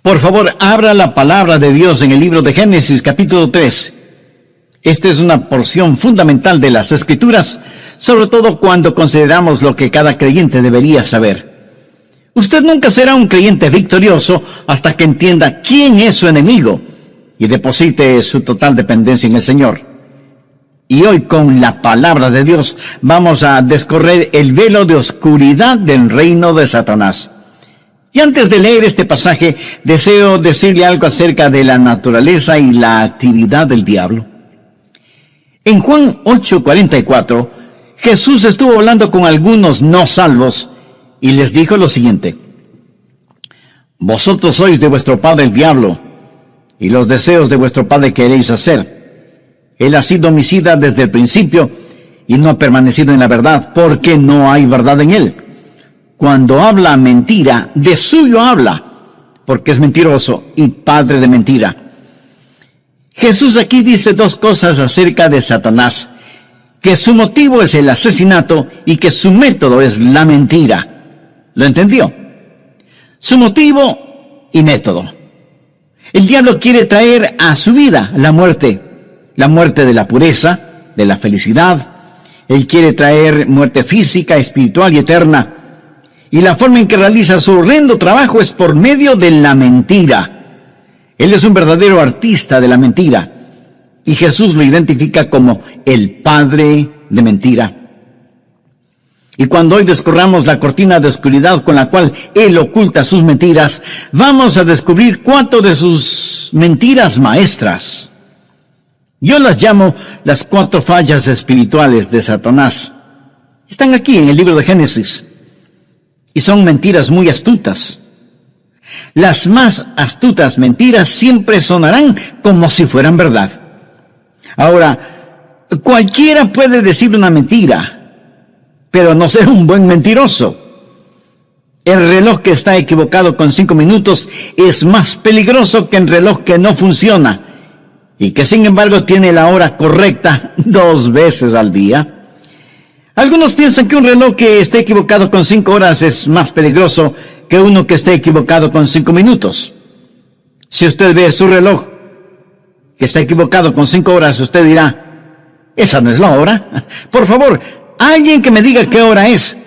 Por favor, abra la palabra de Dios en el libro de Génesis, capítulo 3. Esta es una porción fundamental de las Escrituras, sobre todo cuando consideramos lo que cada creyente debería saber. Usted nunca será un creyente victorioso hasta que entienda quién es su enemigo y deposite su total dependencia en el Señor. Y hoy, con la palabra de Dios, vamos a descorrer el velo de oscuridad del reino de Satanás. Y antes de leer este pasaje, deseo decirle algo acerca de la naturaleza y la actividad del diablo. En Juan 8:44, Jesús estuvo hablando con algunos no salvos y les dijo lo siguiente: vosotros sois de vuestro padre el diablo, y los deseos de vuestro padre queréis hacer. Él ha sido homicida desde el principio y no ha permanecido en la verdad, porque no hay verdad en él. Cuando habla mentira, de suyo habla, porque es mentiroso y padre de mentira. Jesús aquí dice dos cosas acerca de Satanás: que su motivo es el asesinato y que su método es la mentira. ¿Lo entendió? Su motivo y método. El diablo quiere traer a su vida la muerte de la pureza, de la felicidad. Él quiere traer muerte física, espiritual y eterna. Y la forma en que realiza su horrendo trabajo es por medio de la mentira. Él es un verdadero artista de la mentira. Y Jesús lo identifica como el padre de mentira. Y cuando hoy descorramos la cortina de oscuridad con la cual él oculta sus mentiras, vamos a descubrir 4 de sus mentiras maestras. Yo las llamo las 4 fallas espirituales de Satanás. Están aquí en el libro de Génesis. Y son mentiras muy astutas. Las más astutas mentiras siempre sonarán como si fueran verdad. Ahora, cualquiera puede decir una mentira, pero no ser un buen mentiroso. El reloj que está equivocado con 5 minutos es más peligroso que el reloj que no funciona y que sin embargo tiene la hora correcta 2 veces al día. Algunos piensan que un reloj que esté equivocado con 5 horas es más peligroso que uno que esté equivocado con 5 minutos. Si usted ve su reloj que está equivocado con 5 horas, usted dirá: esa no es la hora. Por favor, alguien que me diga qué hora es.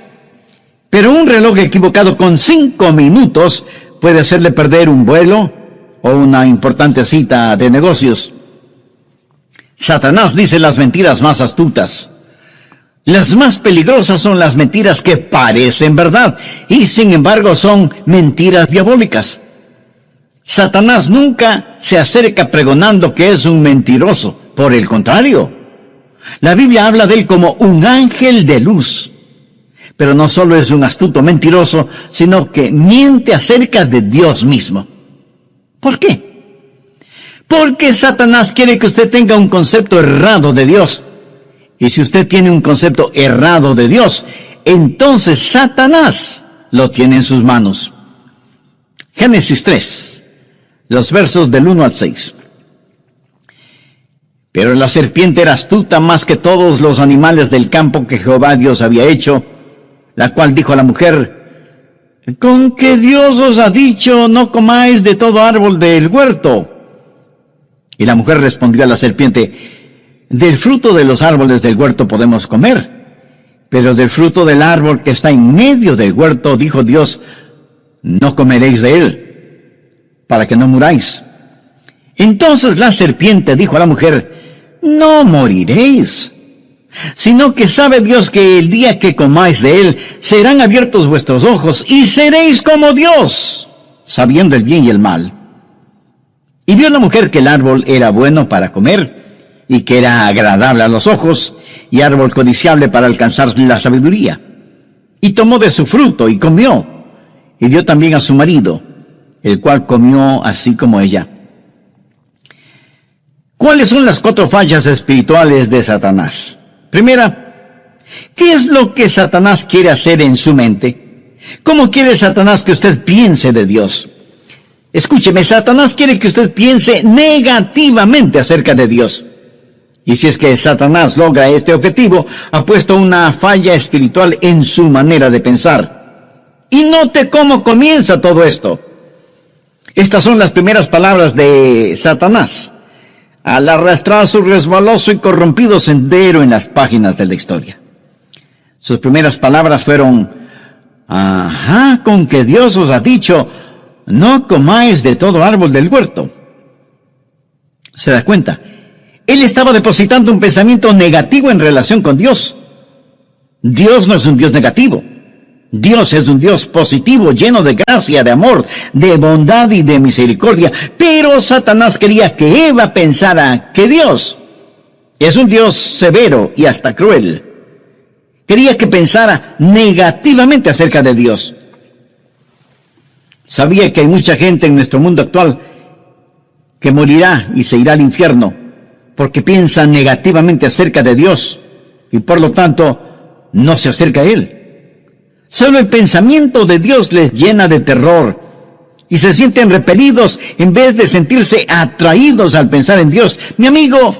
Pero un reloj equivocado con 5 minutos puede hacerle perder un vuelo o una importante cita de negocios. Satanás dice las mentiras más astutas. Las más peligrosas son las mentiras que parecen verdad y sin embargo son mentiras diabólicas. Satanás nunca se acerca pregonando que es un mentiroso. Por el contrario, la Biblia habla de él como un ángel de luz. Pero no solo es un astuto mentiroso, sino que miente acerca de Dios mismo. ¿Por qué? Porque Satanás quiere que usted tenga un concepto errado de Dios. Y si usted tiene un concepto errado de Dios, entonces Satanás lo tiene en sus manos. Génesis 3, los versos del 1 al 6. Pero la serpiente era astuta más que todos los animales del campo que Jehová Dios había hecho, la cual dijo a la mujer: ¿con qué Dios os ha dicho, no comáis de todo árbol del huerto? Y la mujer respondió a la serpiente: del fruto de los árboles del huerto podemos comer, pero del fruto del árbol que está en medio del huerto, dijo Dios, no comeréis de él, para que no muráis. Entonces la serpiente dijo a la mujer: no moriréis, sino que sabe Dios que el día que comáis de él, serán abiertos vuestros ojos, y seréis como Dios, sabiendo el bien y el mal. Y vio la mujer que el árbol era bueno para comer, y que era agradable a los ojos, y árbol codiciable para alcanzar la sabiduría. Y tomó de su fruto, y comió, y dio también a su marido, el cual comió así como ella. ¿Cuáles son las 4 fallas espirituales de Satanás? Primera, ¿qué es lo que Satanás quiere hacer en su mente? ¿Cómo quiere Satanás que usted piense de Dios? Escúcheme, Satanás quiere que usted piense negativamente acerca de Dios. Y si es que Satanás logra este objetivo, ha puesto una falla espiritual en su manera de pensar. Y note cómo comienza todo esto. Estas son las primeras palabras de Satanás al arrastrar su resbaloso y corrompido sendero en las páginas de la historia. Sus primeras palabras fueron: ajá, con que Dios os ha dicho, no comáis de todo árbol del huerto. ¿Se da cuenta? Él estaba depositando un pensamiento negativo en relación con Dios. Dios no es un Dios negativo. Dios es un Dios positivo, lleno de gracia, de amor, de bondad y de misericordia. Pero Satanás quería que Eva pensara que Dios es un Dios severo y hasta cruel. Quería que pensara negativamente acerca de Dios. Sabía que hay mucha gente en nuestro mundo actual que morirá y se irá al infierno porque piensa negativamente acerca de Dios y por lo tanto no se acerca a Él. Solo el pensamiento de Dios les llena de terror y se sienten repelidos en vez de sentirse atraídos al pensar en Dios. Mi amigo,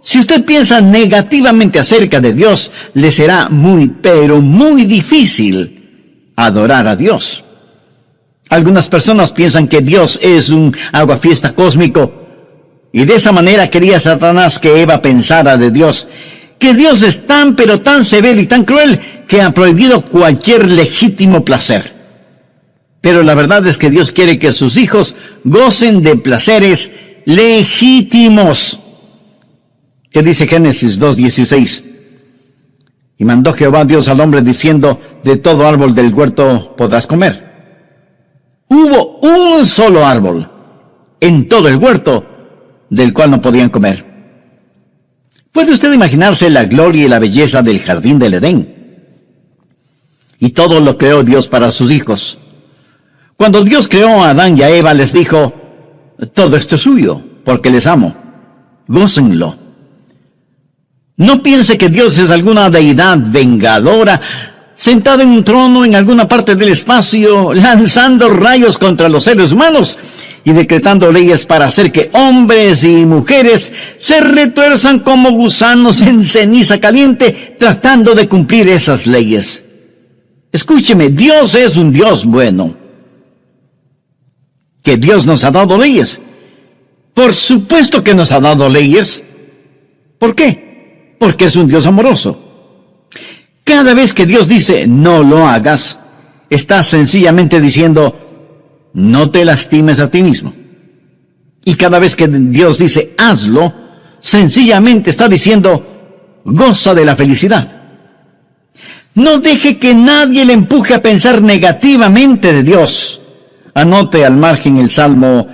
si usted piensa negativamente acerca de Dios, le será muy, pero muy difícil adorar a Dios. Algunas personas piensan que Dios es un aguafiesta cósmico y de esa manera quería Satanás que Eva pensara de Dios, que Dios es tan pero tan severo y tan cruel que ha prohibido cualquier legítimo placer. Pero la verdad es que Dios quiere que sus hijos gocen de placeres legítimos. ¿Qué dice Génesis 2:16? Y mandó Jehová Dios al hombre diciendo: de todo árbol del huerto podrás comer. Hubo un solo árbol en todo el huerto del cual no podían comer. ¿Puede usted imaginarse la gloria y la belleza del jardín del Edén? Y todo lo creó Dios para sus hijos. Cuando Dios creó a Adán y a Eva, les dijo: todo esto es suyo, porque les amo. Gócenlo. No piense que Dios es alguna deidad vengadora, sentado en un trono en alguna parte del espacio, lanzando rayos contra los seres humanos y decretando leyes para hacer que hombres y mujeres se retuerzan como gusanos en ceniza caliente, tratando de cumplir esas leyes. Escúcheme, Dios es un Dios bueno. ¿Que Dios nos ha dado leyes? Por supuesto que nos ha dado leyes. ¿Por qué? Porque es un Dios amoroso. Cada vez que Dios dice no lo hagas, está sencillamente diciendo no te lastimes a ti mismo. Y cada vez que Dios dice hazlo, sencillamente está diciendo goza de la felicidad. No deje que nadie le empuje a pensar negativamente de Dios. Anote al margen el Salmo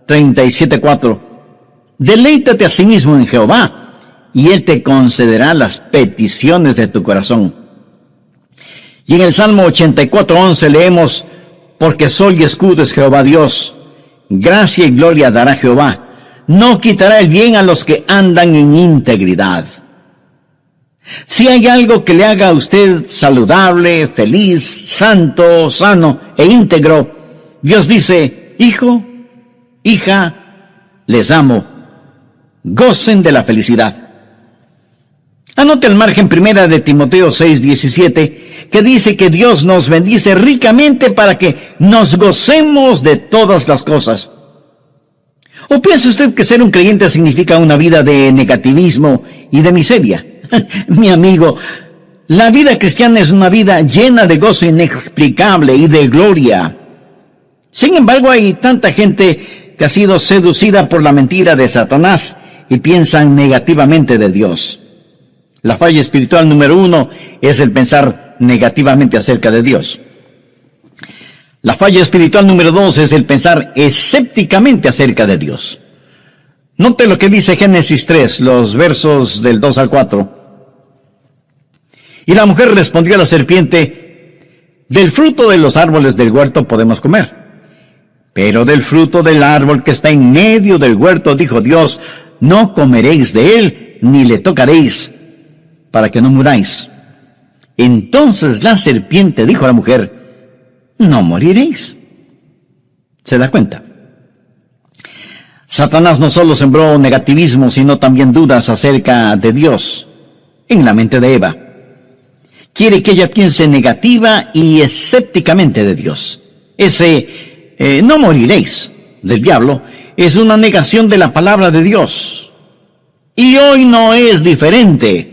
37:4. Deleítate a sí mismo en Jehová, y Él te concederá las peticiones de tu corazón. Y en el Salmo 84:11 leemos: porque sol y escudo es Jehová Dios, gracia y gloria dará Jehová, no quitará el bien a los que andan en integridad. Si hay algo que le haga a usted saludable, feliz, santo, sano e íntegro, Dios dice: hijo, hija, les amo, gocen de la felicidad. Anote al margen primera de Timoteo 6:17, que dice que Dios nos bendice ricamente para que nos gocemos de todas las cosas. ¿O piensa usted que ser un creyente significa una vida de negativismo y de miseria? Mi amigo, la vida cristiana es una vida llena de gozo inexplicable y de gloria. Sin embargo, hay tanta gente que ha sido seducida por la mentira de Satanás y piensan negativamente de Dios. La falla espiritual número 1 es el pensar negativamente acerca de Dios. La falla espiritual número 2 es el pensar escépticamente acerca de Dios. Note lo que dice Génesis 3, los versos del 2 al 4. Y la mujer respondió a la serpiente: del fruto de los árboles del huerto podemos comer, pero del fruto del árbol que está en medio del huerto, dijo Dios, no comeréis de él, ni le tocaréis, para que no muráis. Entonces la serpiente dijo a la mujer: no moriréis. ¿Se da cuenta? Satanás no solo sembró negativismo, sino también dudas acerca de Dios en la mente de Eva. Quiere que ella piense negativa y escépticamente de Dios. No moriréis del diablo es una negación de la palabra de Dios. Y hoy no es diferente.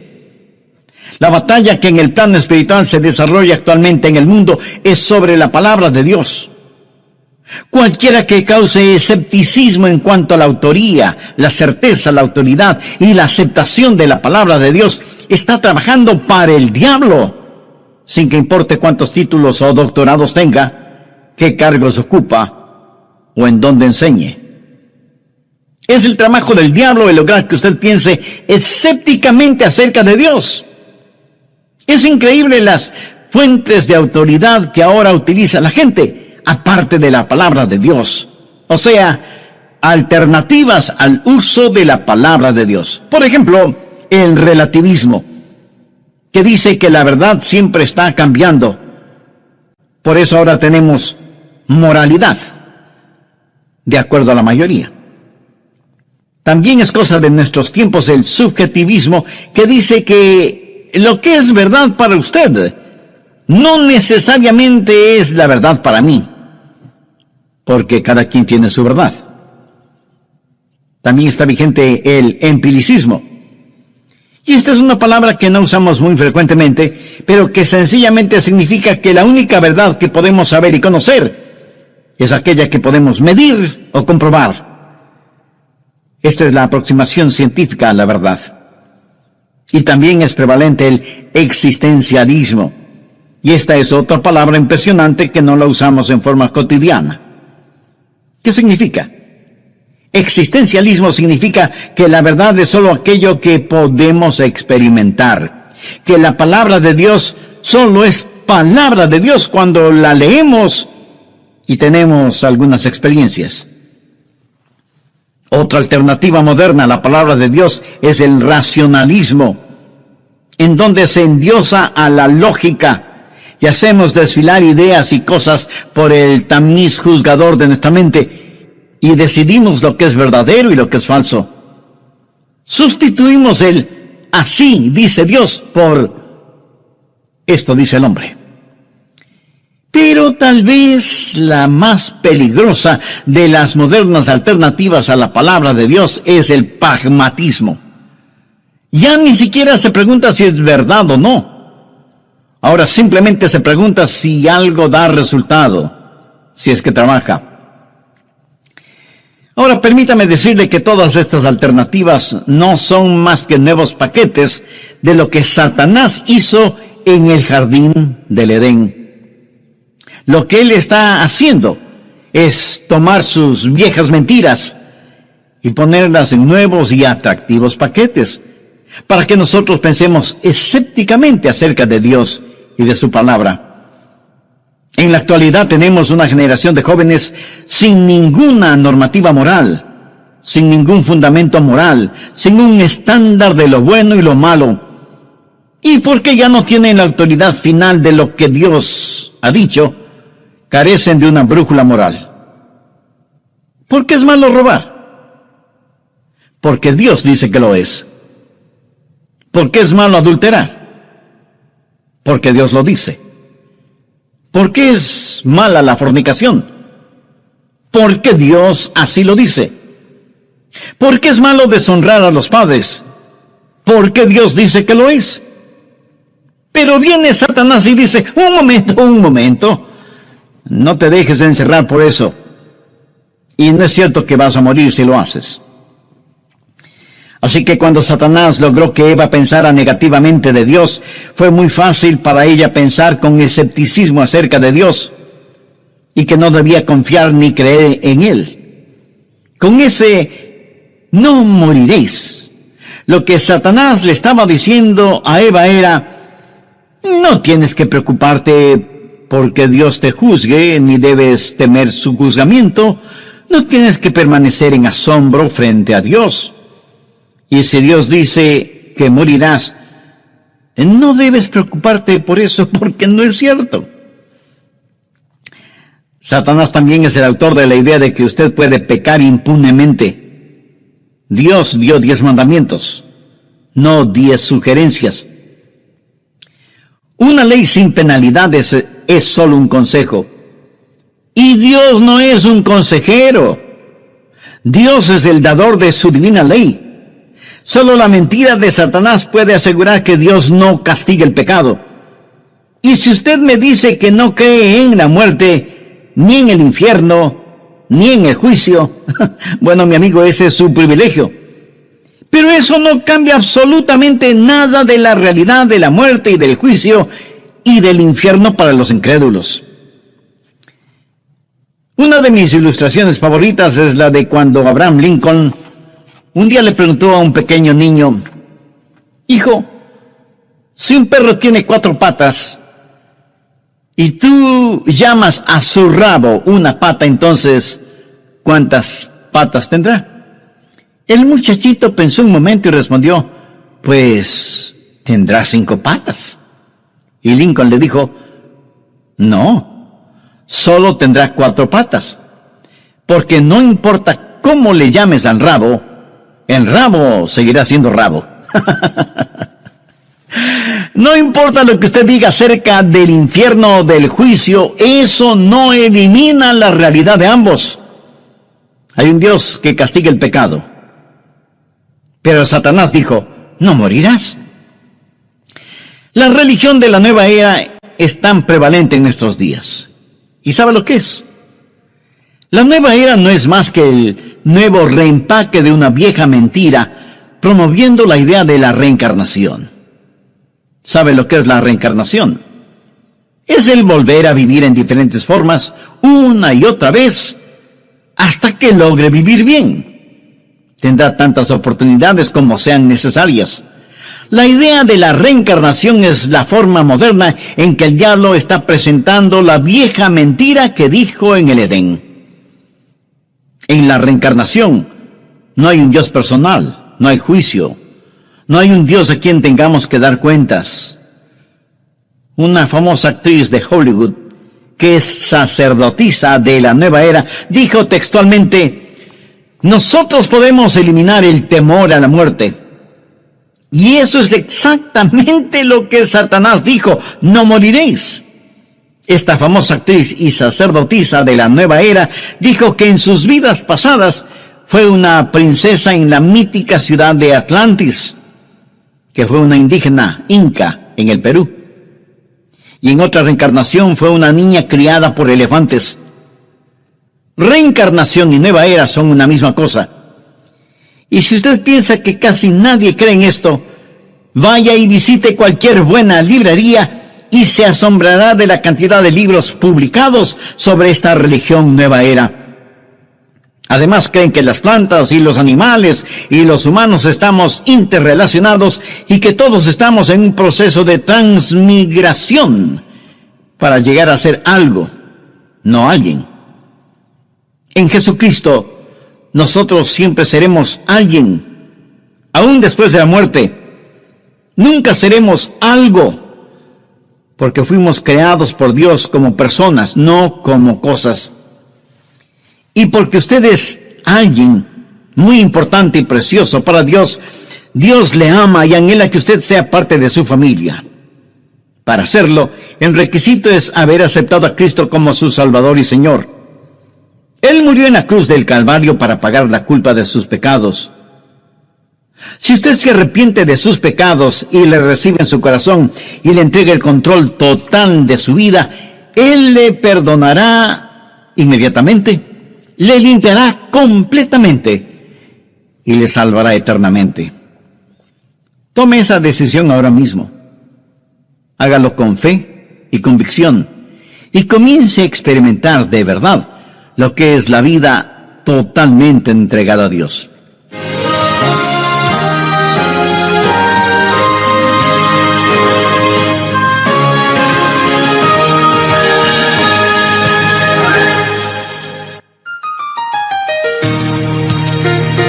La batalla que en el plano espiritual se desarrolla actualmente en el mundo es sobre la palabra de Dios. Cualquiera que cause escepticismo en cuanto a la autoría, la certeza, la autoridad y la aceptación de la palabra de Dios está trabajando para el diablo, sin que importe cuántos títulos o doctorados tenga, qué cargos ocupa o en dónde enseñe. Es el trabajo del diablo el lograr que usted piense escépticamente acerca de Dios. Es increíble las fuentes de autoridad que ahora utiliza la gente, aparte de la palabra de Dios. O sea, alternativas al uso de la palabra de Dios. Por ejemplo, el relativismo, que dice que la verdad siempre está cambiando. Por eso ahora tenemos moralidad, de acuerdo a la mayoría. También es cosa de nuestros tiempos el subjetivismo, que dice que lo que es verdad para usted no necesariamente es la verdad para mí, porque cada quien tiene su verdad. También está vigente el empiricismo. Y esta es una palabra que no usamos muy frecuentemente, pero que sencillamente significa que la única verdad que podemos saber y conocer es aquella que podemos medir o comprobar. Esta es la aproximación científica a la verdad. Y también es prevalente el existencialismo. Y esta es otra palabra impresionante que no la usamos en forma cotidiana. ¿Qué significa? Existencialismo significa que la verdad es solo aquello que podemos experimentar, que la palabra de Dios solo es palabra de Dios cuando la leemos y tenemos algunas experiencias. Otra alternativa moderna a la palabra de Dios es el racionalismo, en donde se endiosa a la lógica y hacemos desfilar ideas y cosas por el tamiz juzgador de nuestra mente, y decidimos lo que es verdadero y lo que es falso. Sustituimos el así dice Dios por esto dice el hombre. Pero tal vez la más peligrosa de las modernas alternativas a la palabra de Dios es el pragmatismo. Ya ni siquiera se pregunta si es verdad o no. Ahora simplemente se pregunta si algo da resultado, si es que trabaja. Ahora permítame decirle que todas estas alternativas no son más que nuevos paquetes de lo que Satanás hizo en el jardín del Edén. Lo que él está haciendo es tomar sus viejas mentiras y ponerlas en nuevos y atractivos paquetes, para que nosotros pensemos escépticamente acerca de Dios y de su palabra. En la actualidad tenemos una generación de jóvenes sin ninguna normativa moral, sin ningún fundamento moral, sin un estándar de lo bueno y lo malo. Y porque ya no tienen la autoridad final de lo que Dios ha dicho, carecen de una brújula moral. ¿Por qué es malo robar? Porque Dios dice que lo es. ¿Por qué es malo adulterar? Porque Dios lo dice. ¿Por qué es mala la fornicación? Porque Dios así lo dice. ¿Por qué es malo deshonrar a los padres? Porque Dios dice que lo es. Pero viene Satanás y dice, un momento, no te dejes encerrar por eso. Y no es cierto que vas a morir si lo haces. Así que cuando Satanás logró que Eva pensara negativamente de Dios, fue muy fácil para ella pensar con escepticismo acerca de Dios y que no debía confiar ni creer en Él. Con ese no moriréis, lo que Satanás le estaba diciendo a Eva era, no tienes que preocuparte porque Dios te juzgue, ni debes temer su juzgamiento, no tienes que permanecer en asombro frente a Dios. Y si Dios dice que morirás, no debes preocuparte por eso, porque no es cierto. Satanás también es el autor de la idea de que usted puede pecar impunemente. Dios dio 10 mandamientos, no 10 sugerencias. Una ley sin penalidades es solo un consejo. Y Dios no es un consejero. Dios es el dador de su divina ley. Solo la mentira de Satanás puede asegurar que Dios no castiga el pecado. Y si usted me dice que no cree en la muerte, ni en el infierno, ni en el juicio, bueno, mi amigo, ese es su privilegio. Pero eso no cambia absolutamente nada de la realidad de la muerte y del juicio y del infierno para los incrédulos. Una de mis ilustraciones favoritas es la de cuando Abraham Lincoln un día le preguntó a un pequeño niño: hijo, si un perro tiene 4 patas y tú llamas a su rabo una pata, entonces, ¿cuántas patas tendrá? El muchachito pensó un momento y respondió: pues tendrá 5 patas. Y Lincoln le dijo: no, solo tendrá 4 patas, porque no importa cómo le llames al rabo, el rabo seguirá siendo rabo. No importa lo que usted diga acerca del infierno o del juicio, eso no elimina la realidad de ambos. Hay un Dios que castiga el pecado. Pero Satanás dijo: no morirás. La religión de la nueva era es tan prevalente en nuestros días. ¿Y sabe lo que es? La nueva era no es más que el nuevo reempaque de una vieja mentira, promoviendo la idea de la reencarnación. ¿Sabe lo que es la reencarnación? Es el volver a vivir en diferentes formas, una y otra vez, hasta que logre vivir bien. Tendrá tantas oportunidades como sean necesarias. La idea de la reencarnación es la forma moderna en que el diablo está presentando la vieja mentira que dijo en el Edén. En la reencarnación no hay un Dios personal, no hay juicio, no hay un Dios a quien tengamos que dar cuentas. Una famosa actriz de Hollywood, que es sacerdotisa de la nueva era, dijo textualmente: nosotros podemos eliminar el temor a la muerte. Y eso es exactamente lo que Satanás dijo: no moriréis. Esta famosa actriz y sacerdotisa de la nueva era dijo que en sus vidas pasadas fue una princesa en la mítica ciudad de Atlantis, que fue una indígena inca en el Perú. Y en otra reencarnación fue una niña criada por elefantes. Reencarnación y nueva era son una misma cosa. Y si usted piensa que casi nadie cree en esto, vaya y visite cualquier buena librería y se asombrará de la cantidad de libros publicados sobre esta religión nueva era. Además, creen que las plantas y los animales y los humanos estamos interrelacionados y que todos estamos en un proceso de transmigración para llegar a ser algo, no alguien. En Jesucristo, nosotros siempre seremos alguien, aún después de la muerte. Nunca seremos algo, porque fuimos creados por Dios como personas, no como cosas. Y porque usted es alguien muy importante y precioso para Dios, Dios le ama y anhela que usted sea parte de su familia. Para hacerlo, el requisito es haber aceptado a Cristo como su Salvador y Señor. Él murió en la cruz del Calvario para pagar la culpa de sus pecados. Si usted se arrepiente de sus pecados y le recibe en su corazón y le entrega el control total de su vida, Él le perdonará inmediatamente, le limpiará completamente y le salvará eternamente. Tome esa decisión ahora mismo. Hágalo con fe y convicción y comience a experimentar de verdad lo que es la vida totalmente entregada a Dios.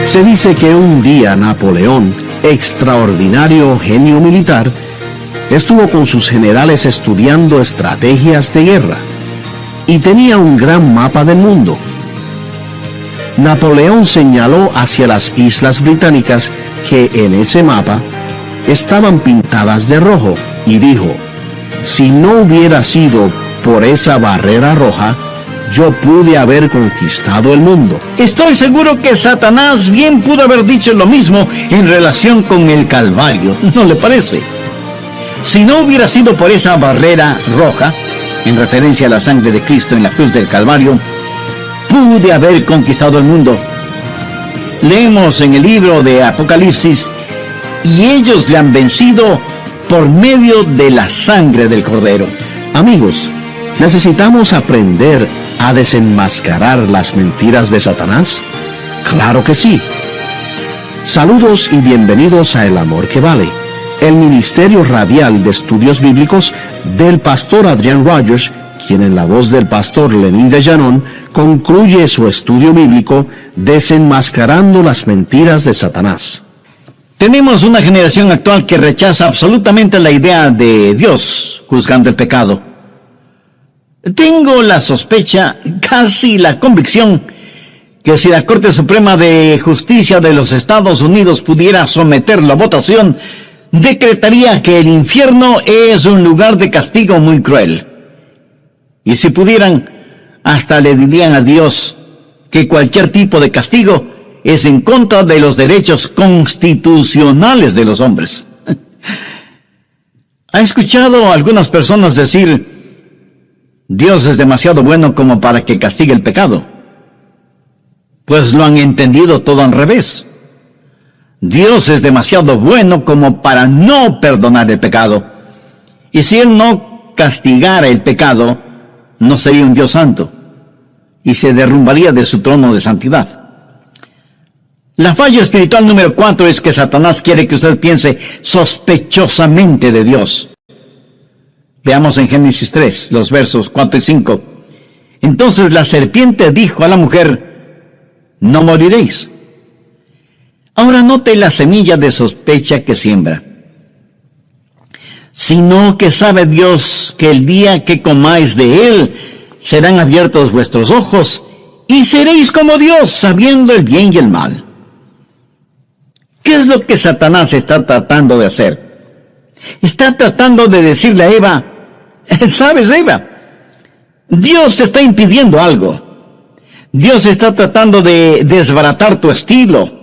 Se dice que un día Napoleón, extraordinario genio militar, estuvo con sus generales estudiando estrategias de guerra y tenía un gran mapa del mundo. Napoleón señaló hacia las islas británicas que en ese mapa estaban pintadas de rojo y dijo: si no hubiera sido por esa barrera roja, yo pude haber conquistado el mundo. Estoy seguro que Satanás bien pudo haber dicho lo mismo en relación con el Calvario, ¿no le parece? Si no hubiera sido por esa barrera roja, en referencia a la sangre de Cristo en la cruz del Calvario, pude haber conquistado el mundo. Leemos en el libro de Apocalipsis, y ellos le han vencido por medio de la sangre del Cordero. Amigos, ¿necesitamos aprender a desenmascarar las mentiras de Satanás? ¡Claro que sí! Saludos y bienvenidos a El Amor que Vale, el ministerio radial de estudios bíblicos del pastor Adrian Rogers, quien en la voz del pastor Lenín de Llanón concluye su estudio bíblico desenmascarando las mentiras de Satanás. Tenemos una generación actual que rechaza absolutamente la idea de Dios juzgando el pecado. Tengo la sospecha, casi la convicción, que si la Corte Suprema de Justicia de los Estados Unidos pudiera someterlo a votación, decretaría que el infierno es un lugar de castigo muy cruel. Y si pudieran, hasta le dirían a Dios que cualquier tipo de castigo es en contra de los derechos constitucionales de los hombres. ¿Ha escuchado a algunas personas decir: Dios es demasiado bueno como para que castigue el pecado? Pues lo han entendido todo al revés. Dios es demasiado bueno como para no perdonar el pecado. Y si Él no castigara el pecado, no sería un Dios santo y se derrumbaría de su trono de santidad. La falla espiritual número 4 es que Satanás quiere que usted piense sospechosamente de Dios. Veamos en Génesis 3, los versos 4 y 5. Entonces la serpiente dijo a la mujer: no moriréis. Ahora note la semilla de sospecha que siembra. Sino que sabe Dios que el día que comáis de él, serán abiertos vuestros ojos, y seréis como Dios, sabiendo el bien y el mal. ¿Qué es lo que Satanás está tratando de hacer? Está tratando de decirle a Eva: ¿sabes, Eva? Dios está impidiendo algo. Dios está tratando de desbaratar tu estilo.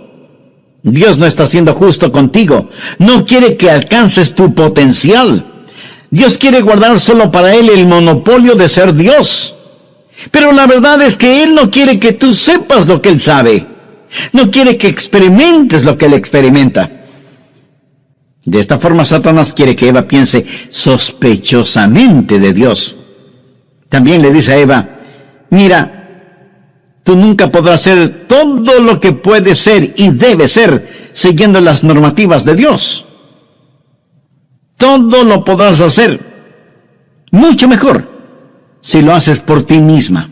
Dios no está siendo justo contigo. No quiere que alcances tu potencial. Dios quiere guardar solo para Él el monopolio de ser Dios. Pero la verdad es que Él no quiere que tú sepas lo que Él sabe. No quiere que experimentes lo que Él experimenta. De esta forma, Satanás quiere que Eva piense sospechosamente de Dios. También le dice a Eva: mira, tú nunca podrás ser todo lo que puedes ser y debes ser siguiendo las normativas de Dios. Todo lo podrás hacer mucho mejor si lo haces por ti misma.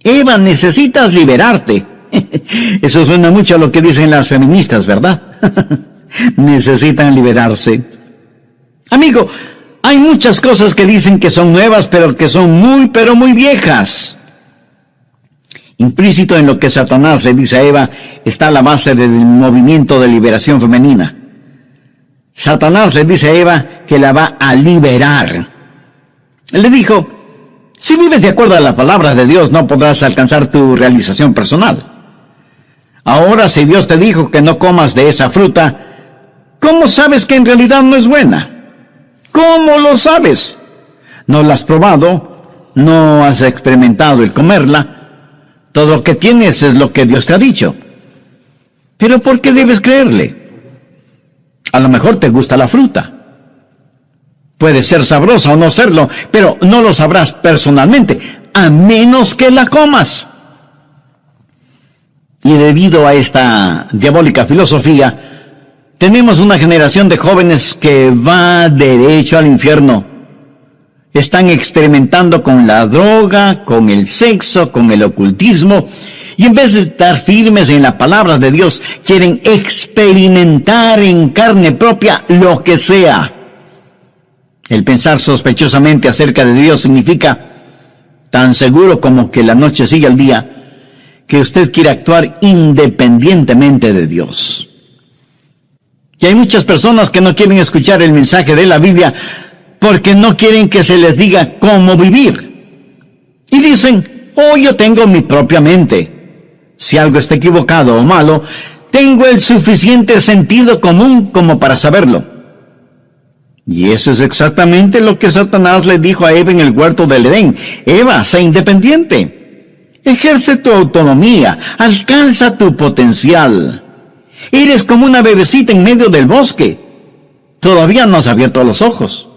Eva, necesitas liberarte. Eso suena mucho a lo que dicen las feministas, ¿verdad? Necesitan liberarse. Amigo, hay muchas cosas que dicen que son nuevas, pero que son muy viejas. Implícito en lo que Satanás le dice a Eva está la base del movimiento de liberación femenina. Satanás le dice a Eva que la va a liberar. Él le dijo: si vives de acuerdo a la palabra de Dios, no podrás alcanzar tu realización personal. Ahora, si Dios te dijo que no comas de esa fruta, ¿cómo sabes que en realidad no es buena? ¿Cómo lo sabes? ¿No la has probado? ¿No has experimentado el comerla? Todo lo que tienes es lo que Dios te ha dicho. ¿Pero por qué debes creerle? A lo mejor te gusta la fruta. Puede ser sabrosa o no serlo, pero no lo sabrás personalmente, a menos que la comas. Y debido a esta diabólica filosofía, tenemos una generación de jóvenes que va derecho al infierno. Están experimentando con la droga, con el sexo, con el ocultismo, y en vez de estar firmes en la palabra de Dios, quieren experimentar en carne propia lo que sea. El pensar sospechosamente acerca de Dios significa, tan seguro como que la noche sigue al día, que usted quiere actuar independientemente de Dios. Y hay muchas personas que no quieren escuchar el mensaje de la Biblia porque no quieren que se les diga cómo vivir. Y dicen: o yo tengo mi propia mente. Si algo está equivocado o malo, tengo el suficiente sentido común como para saberlo. Y eso es exactamente lo que Satanás le dijo a Eva en el huerto del Edén. Eva, sé independiente. Ejerce tu autonomía. Alcanza tu potencial. Eres como una bebecita en medio del bosque. Todavía no has abierto los ojos.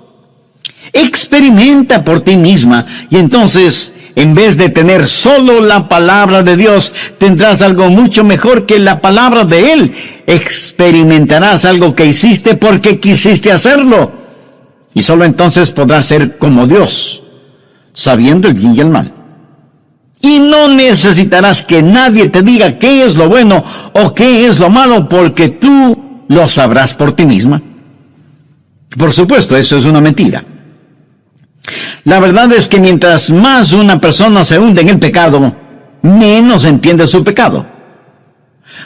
Experimenta por ti misma y entonces, en vez de tener solo la palabra de Dios, tendrás algo mucho mejor que la palabra de Él. Experimentarás algo que hiciste porque quisiste hacerlo. Y solo entonces podrás ser como Dios, sabiendo el bien y el mal. Y no necesitarás que nadie te diga qué es lo bueno o qué es lo malo, porque tú lo sabrás por ti misma. Por supuesto, eso es una mentira. La verdad es que mientras más una persona se hunde en el pecado, menos entiende su pecado.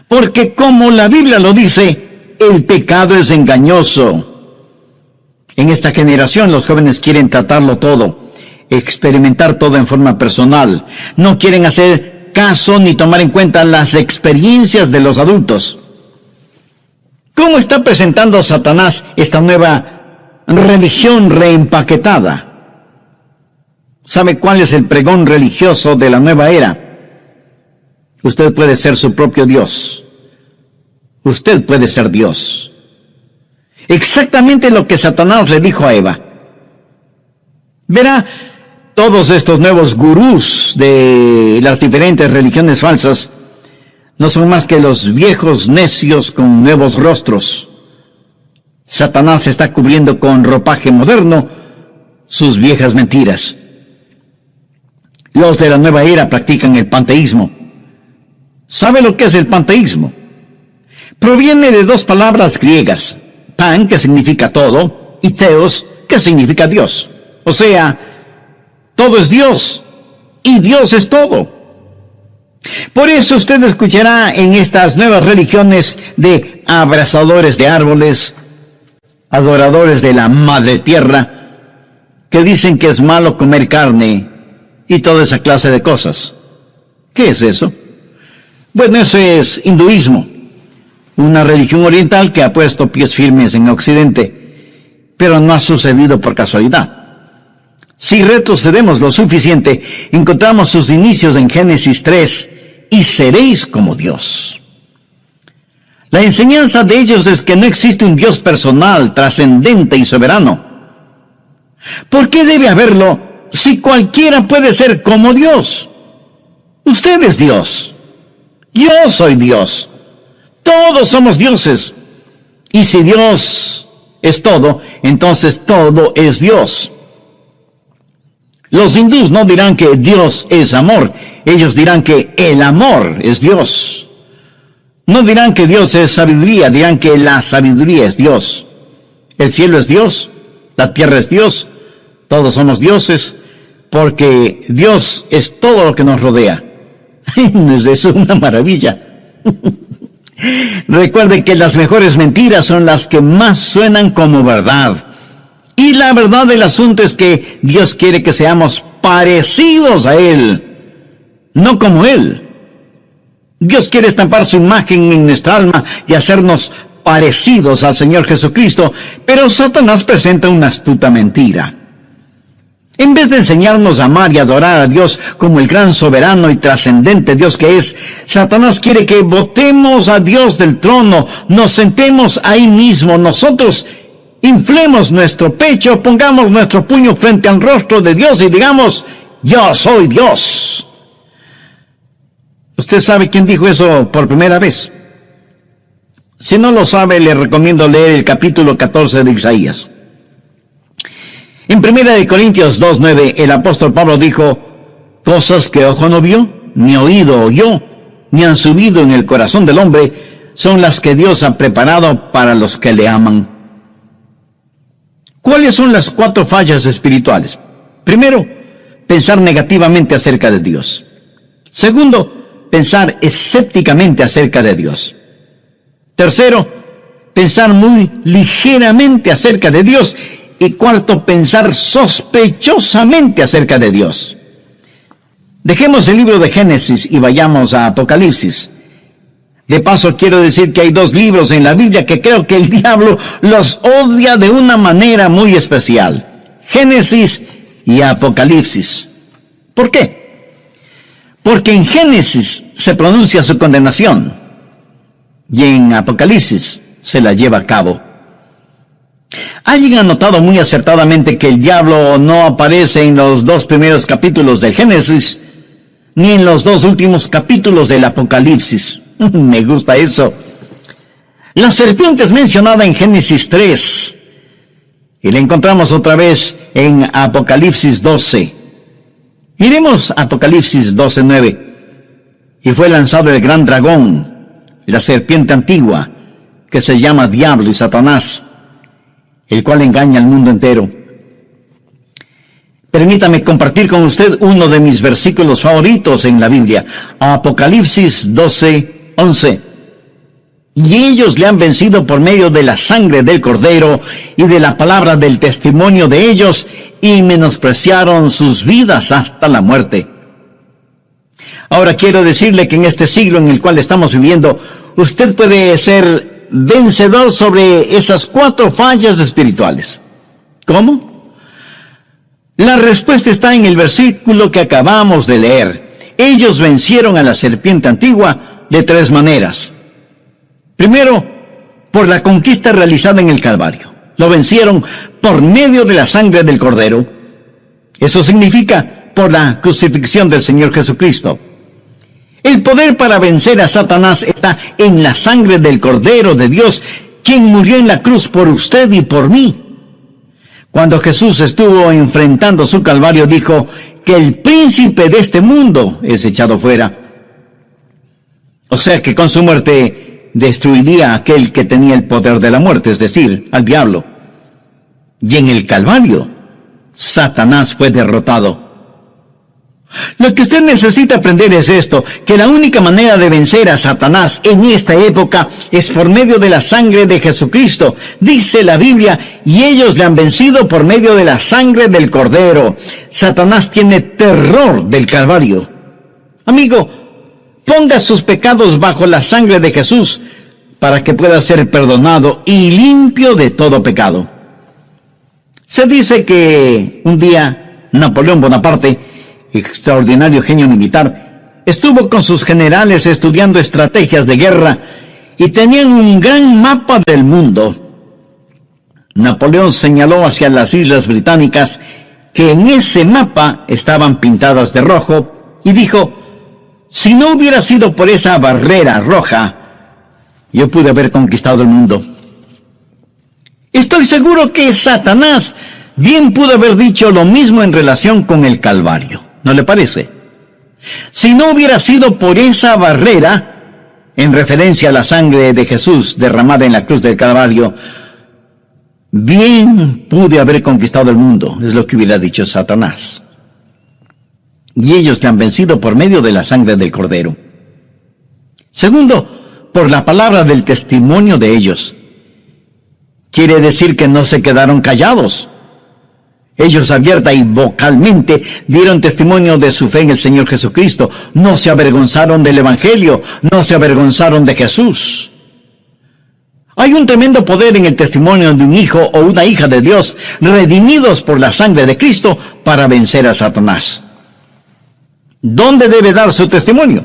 Porque como la Biblia lo dice, el pecado es engañoso. En esta generación los jóvenes quieren tratarlo todo, experimentar todo en forma personal. No quieren hacer caso ni tomar en cuenta las experiencias de los adultos. ¿Cómo está presentando Satanás esta nueva religión reempaquetada? ¿Sabe cuál es el pregón religioso de la nueva era? Usted puede ser su propio Dios. Usted puede ser Dios. Exactamente lo que Satanás le dijo a Eva. Verá, todos estos nuevos gurús de las diferentes religiones falsas no son más que los viejos necios con nuevos rostros. Satanás está cubriendo con ropaje moderno sus viejas mentiras. Los de la nueva era practican el panteísmo. ¿Sabe lo que es el panteísmo? Proviene de dos palabras griegas, pan, que significa todo, y theos, que significa Dios. O sea, todo es Dios, y Dios es todo. Por eso usted escuchará en estas nuevas religiones de abrazadores de árboles, adoradores de la madre tierra, que dicen que es malo comer carne y toda esa clase de cosas. ¿Qué es eso? Bueno, eso es hinduismo, una religión oriental que ha puesto pies firmes en Occidente, pero no ha sucedido por casualidad. Si retrocedemos lo suficiente, encontramos sus inicios en Génesis 3, y seréis como Dios. La enseñanza de ellos es que no existe un Dios personal, trascendente y soberano. ¿Por qué debe haberlo si cualquiera puede ser como Dios? Usted es Dios. Yo soy Dios. Todos somos dioses. Y si Dios es todo, entonces todo es Dios. Los hindús no dirán que Dios es amor. Ellos dirán que el amor es Dios. No dirán que Dios es sabiduría, dirán que la sabiduría es Dios. El cielo es Dios, la tierra es Dios, todos somos dioses, porque Dios es todo lo que nos rodea. ¿No es eso una maravilla? Recuerden que las mejores mentiras son las que más suenan como verdad. Y la verdad del asunto es que Dios quiere que seamos parecidos a Él, no como Él. Dios quiere estampar su imagen en nuestra alma y hacernos parecidos al Señor Jesucristo, pero Satanás presenta una astuta mentira. En vez de enseñarnos a amar y adorar a Dios como el gran soberano y trascendente Dios que es, Satanás quiere que botemos a Dios del trono, nos sentemos ahí mismo, nosotros inflemos nuestro pecho, pongamos nuestro puño frente al rostro de Dios y digamos, yo soy Dios. ¿Usted sabe quién dijo eso por primera vez? Si no lo sabe, le recomiendo leer el capítulo 14 de Isaías. En 1 Corintios 2:9, el apóstol Pablo dijo, cosas que ojo no vio, ni oído oyó, ni han subido en el corazón del hombre, son las que Dios ha preparado para los que le aman. ¿Cuáles son las 4 fallas espirituales? Primero, pensar negativamente acerca de Dios. Segundo, pensar escépticamente acerca de Dios. Tercero, pensar muy ligeramente acerca de Dios. Y cuarto, pensar sospechosamente acerca de Dios. Dejemos el libro de Génesis y vayamos a Apocalipsis. De paso, quiero decir que hay dos libros en la Biblia que creo que el diablo los odia de una manera muy especial: Génesis y Apocalipsis. ¿Por qué? Porque en Génesis se pronuncia su condenación y en Apocalipsis se la lleva a cabo. Alguien ha notado muy acertadamente que el diablo no aparece en los dos primeros capítulos del Génesis, ni en los dos últimos capítulos del Apocalipsis. Me gusta eso. La serpiente es mencionada en Génesis 3, y la encontramos otra vez en Apocalipsis 12. Miremos Apocalipsis 12:9. Y fue lanzado el gran dragón, la serpiente antigua, que se llama Diablo y Satanás, el cual engaña al mundo entero. Permítame compartir con usted uno de mis versículos favoritos en la Biblia, Apocalipsis 12:11. Y ellos le han vencido por medio de la sangre del Cordero y de la palabra del testimonio de ellos, y menospreciaron sus vidas hasta la muerte. Ahora quiero decirle que en este siglo en el cual estamos viviendo, usted puede ser vencedor sobre esas 4 fallas espirituales. ¿Cómo? La respuesta está en el versículo que acabamos de leer. Ellos vencieron a la serpiente antigua de 3 maneras. Primero, por la conquista realizada en el Calvario. Lo vencieron por medio de la sangre del Cordero. Eso significa por la crucifixión del Señor Jesucristo. El poder para vencer a Satanás está en la sangre del Cordero de Dios, quien murió en la cruz por usted y por mí. Cuando Jesús estuvo enfrentando su Calvario, dijo que el príncipe de este mundo es echado fuera. O sea que con su muerte destruiría a aquel que tenía el poder de la muerte, es decir, al diablo. Y en el Calvario, Satanás fue derrotado. Lo que usted necesita aprender es esto, que la única manera de vencer a Satanás en esta época es por medio de la sangre de Jesucristo. Dice la Biblia, y ellos le han vencido por medio de la sangre del Cordero. Satanás tiene terror del Calvario. Amigo, ponga sus pecados bajo la sangre de Jesús para que pueda ser perdonado y limpio de todo pecado. Se dice que un día Napoleón Bonaparte, extraordinario genio militar, estuvo con sus generales estudiando estrategias de guerra y tenían un gran mapa del mundo. Napoleón señaló hacia las islas británicas que en ese mapa estaban pintadas de rojo y dijo: si no hubiera sido por esa barrera roja, yo pude haber conquistado el mundo. Estoy seguro que Satanás bien pudo haber dicho lo mismo en relación con el Calvario. ¿No le parece? Si no hubiera sido por esa barrera, en referencia a la sangre de Jesús derramada en la cruz del Calvario, bien pude haber conquistado el mundo, es lo que hubiera dicho Satanás. Y ellos le han vencido por medio de la sangre del Cordero. Segundo, por la palabra del testimonio de ellos. Quiere decir que no se quedaron callados. Ellos abierta y vocalmente dieron testimonio de su fe en el Señor Jesucristo. No se avergonzaron del Evangelio, no se avergonzaron de Jesús. Hay un tremendo poder en el testimonio de un hijo o una hija de Dios, redimidos por la sangre de Cristo, para vencer a Satanás. ¿Dónde debe dar su testimonio?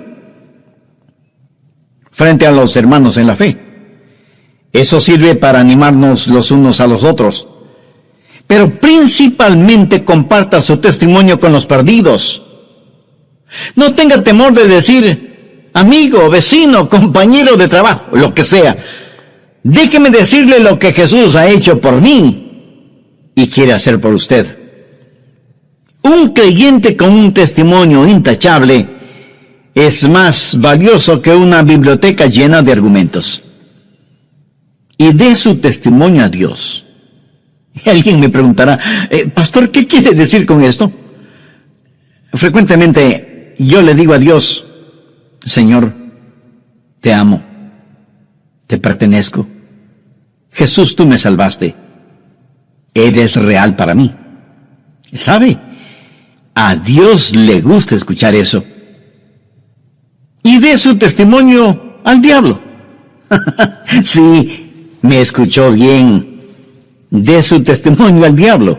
Frente a los hermanos en la fe. Eso sirve para animarnos los unos a los otros. Pero principalmente comparta su testimonio con los perdidos. No tenga temor de decir: amigo, vecino, compañero de trabajo, lo que sea. Déjeme decirle lo que Jesús ha hecho por mí y quiere hacer por usted. Un creyente con un testimonio intachable es más valioso que una biblioteca llena de argumentos. Y dé su testimonio a Dios. Y alguien me preguntará: pastor, ¿qué quiere decir con esto? Frecuentemente yo le digo a Dios: Señor, te amo, te pertenezco. Jesús, tú me salvaste. Eres real para mí. ¿Sabe? A Dios le gusta escuchar eso. Y dé su testimonio al diablo. Sí, me escuchó bien. Dé su testimonio al diablo.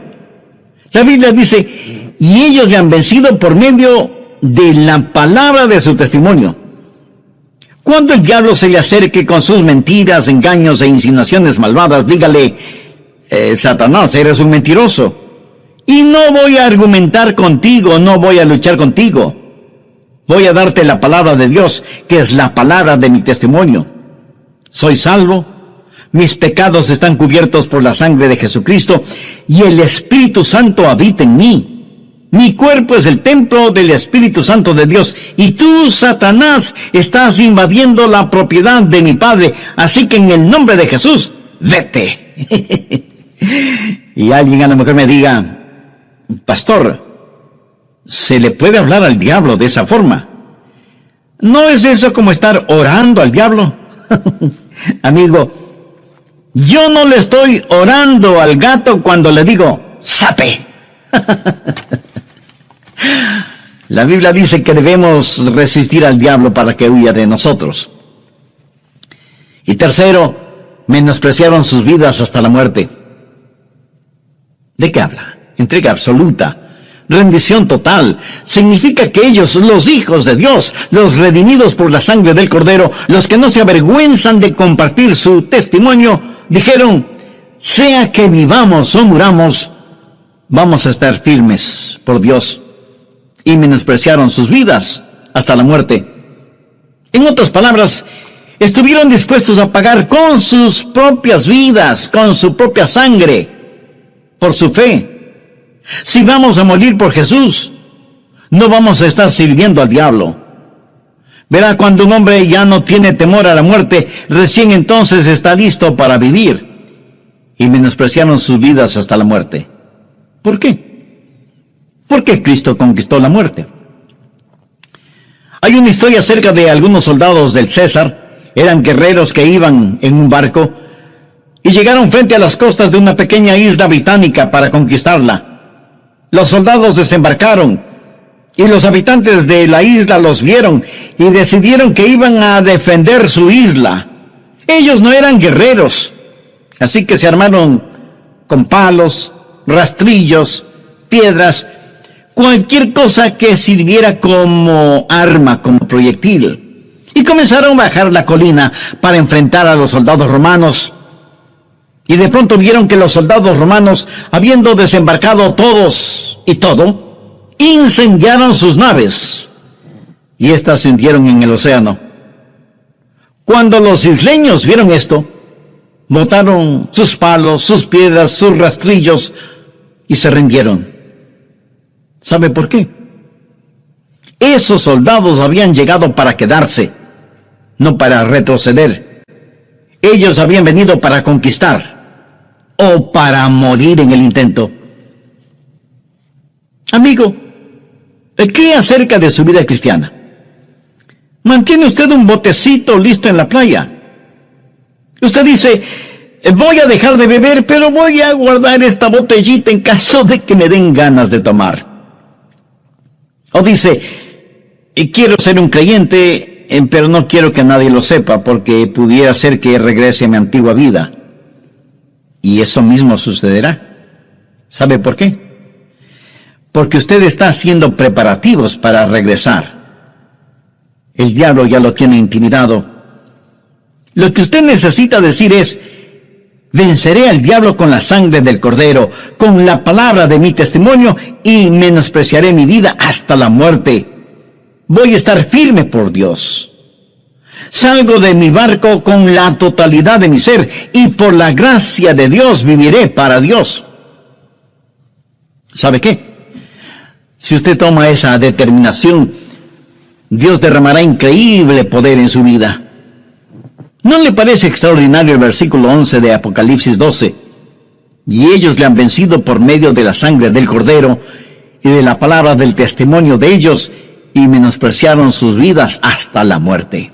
La Biblia dice, y ellos le han vencido por medio de la palabra de su testimonio. Cuando el diablo se le acerque con sus mentiras, engaños e insinuaciones malvadas, dígale, Satanás, eres un mentiroso. Y no voy a argumentar contigo, no voy a luchar contigo. Voy a darte la palabra de Dios, que es la palabra de mi testimonio. Soy salvo, mis pecados están cubiertos por la sangre de Jesucristo, y el Espíritu Santo habita en mí. Mi cuerpo es el templo del Espíritu Santo de Dios, y tú, Satanás, estás invadiendo la propiedad de mi Padre, así que en el nombre de Jesús, vete. Y alguien a lo mejor me diga, pastor, ¿se le puede hablar al diablo de esa forma? ¿No es eso como estar orando al diablo? Amigo, yo no le estoy orando al gato cuando le digo, ¡sape! La Biblia dice que debemos resistir al diablo para que huya de nosotros. Y tercero, menospreciaron sus vidas hasta la muerte. ¿De qué habla? Entrega absoluta, rendición total. Significa que ellos, los hijos de Dios, los redimidos por la sangre del Cordero, los que no se avergüenzan de compartir su testimonio, dijeron, sea que vivamos o muramos, vamos a estar firmes por Dios. Y menospreciaron sus vidas hasta la muerte. En otras palabras, estuvieron dispuestos a pagar con sus propias vidas, con su propia sangre, por su fe. Si vamos a morir por Jesús, no vamos a estar sirviendo al diablo. Verá, cuando un hombre ya no tiene temor a la muerte, recién entonces está listo para vivir. Y menospreciaron sus vidas hasta la muerte. ¿Por qué? Porque Cristo conquistó la muerte. Hay una historia acerca de algunos soldados del César. Eran guerreros que iban en un barco y llegaron frente a las costas de una pequeña isla británica para conquistarla. Los soldados desembarcaron y los habitantes de la isla los vieron y decidieron que iban a defender su isla. Ellos no eran guerreros, así que se armaron con palos, rastrillos, piedras, cualquier cosa que sirviera como arma, como proyectil. Y comenzaron a bajar la colina para enfrentar a los soldados romanos. Y de pronto vieron que los soldados romanos, habiendo desembarcado todos y todo, incendiaron sus naves. Y éstas se hundieron en el océano. Cuando los isleños vieron esto, botaron sus palos, sus piedras, sus rastrillos y se rindieron. ¿Sabe por qué? Esos soldados habían llegado para quedarse, no para retroceder. Ellos habían venido para conquistar o para morir en el intento. Amigo, ¿qué acerca de su vida cristiana? ¿Mantiene usted un botecito listo en la playa? Usted dice, voy a dejar de beber, pero voy a guardar esta botellita en caso de que me den ganas de tomar. O dice, quiero ser un creyente, pero no quiero que nadie lo sepa, porque pudiera ser que regrese a mi antigua vida. Y eso mismo sucederá. ¿Sabe por qué? Porque usted está haciendo preparativos para regresar. El diablo ya lo tiene intimidado. Lo que usted necesita decir es, venceré al diablo con la sangre del Cordero, con la palabra de mi testimonio, y menospreciaré mi vida hasta la muerte. Voy a estar firme por Dios. Salgo de mi barco con la totalidad de mi ser, y por la gracia de Dios viviré para Dios. ¿Sabe qué? Si usted toma esa determinación, Dios derramará increíble poder en su vida. ¿No le parece extraordinario el versículo 11 de Apocalipsis 12? Y ellos le han vencido por medio de la sangre del Cordero y de la palabra del testimonio de ellos, y menospreciaron sus vidas hasta la muerte.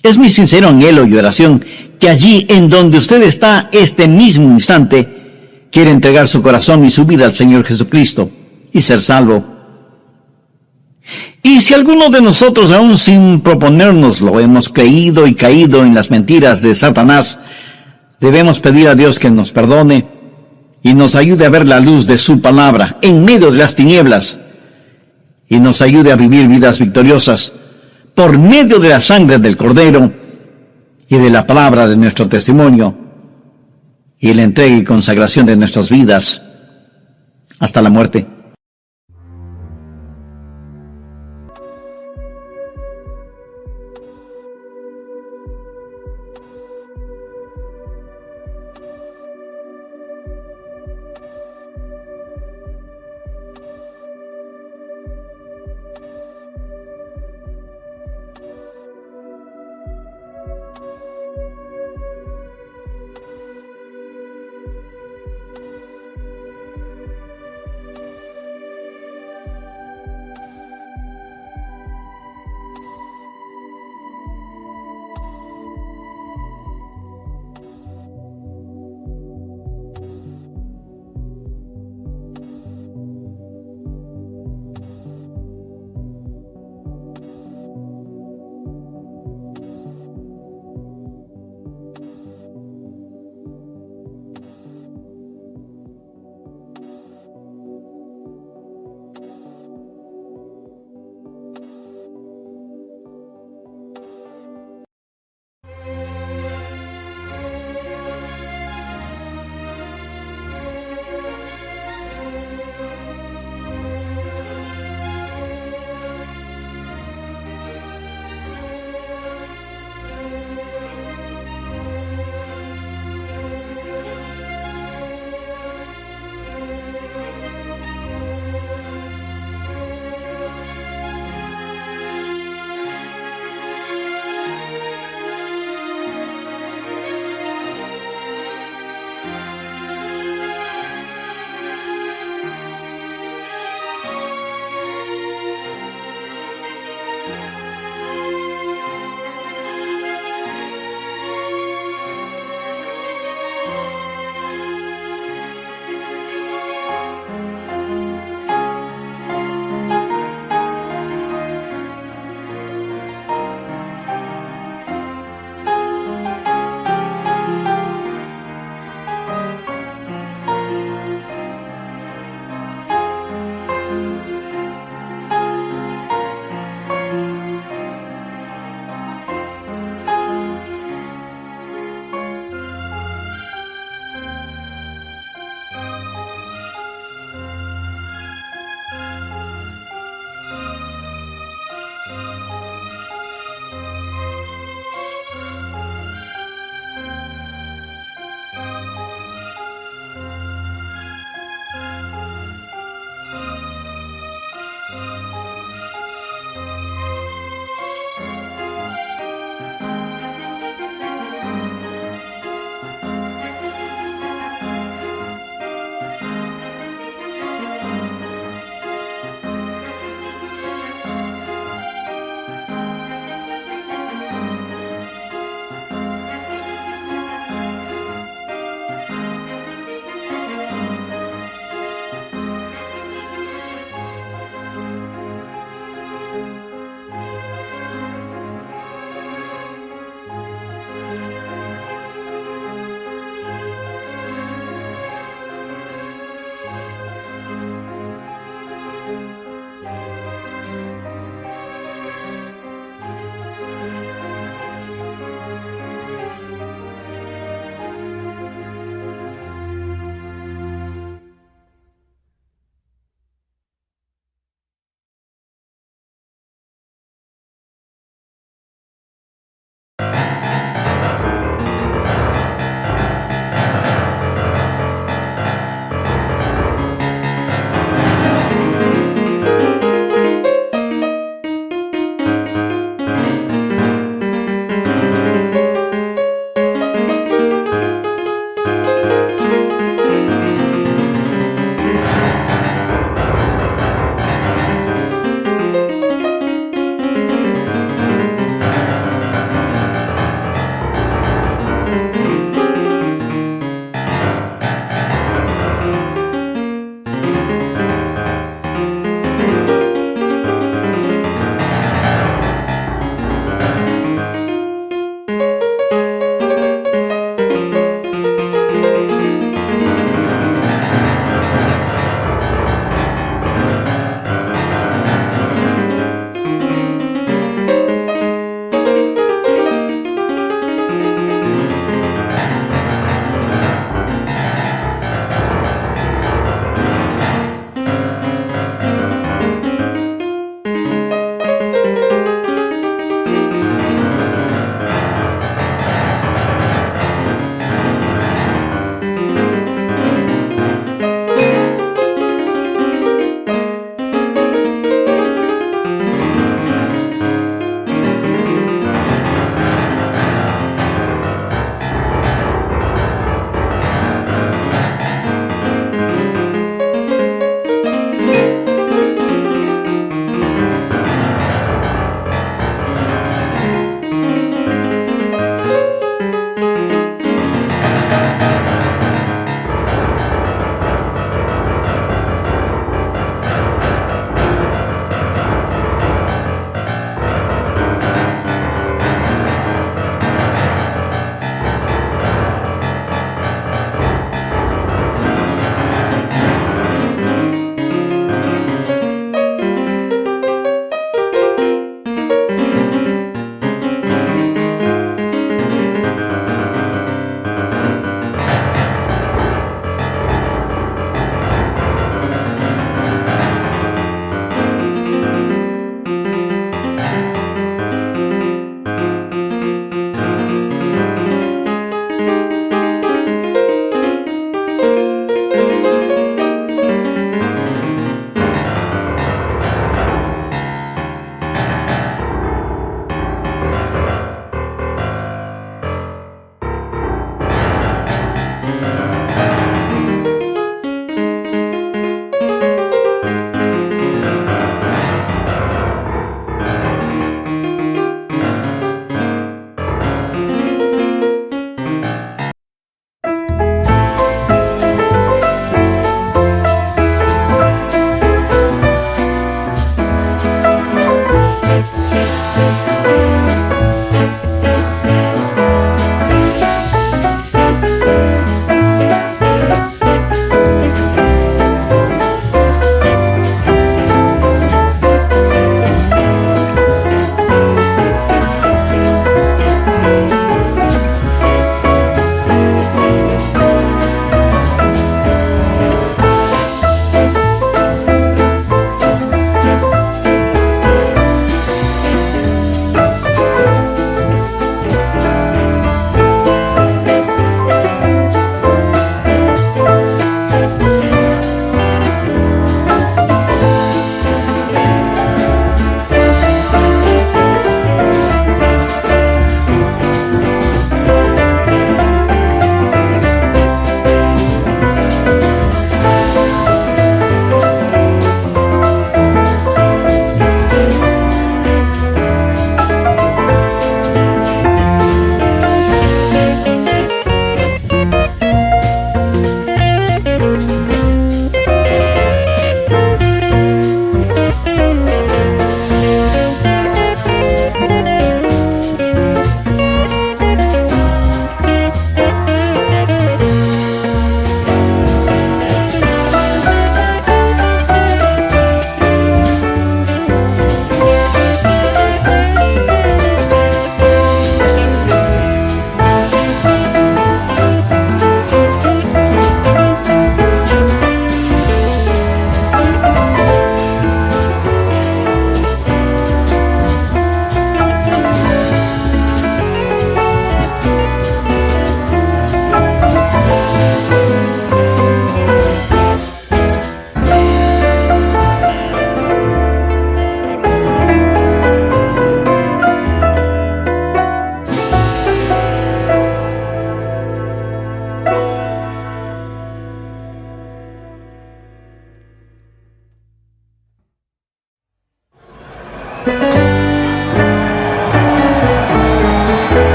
Es mi sincero anhelo y oración que allí en donde usted está este mismo instante, quiere entregar su corazón y su vida al Señor Jesucristo y ser salvo. Y si alguno de nosotros, aún sin proponérnoslo, hemos creído y caído en las mentiras de Satanás, debemos pedir a Dios que nos perdone y nos ayude a ver la luz de su palabra en medio de las tinieblas, y nos ayude a vivir vidas victoriosas por medio de la sangre del Cordero y de la palabra de nuestro testimonio y la entrega y consagración de nuestras vidas hasta la muerte.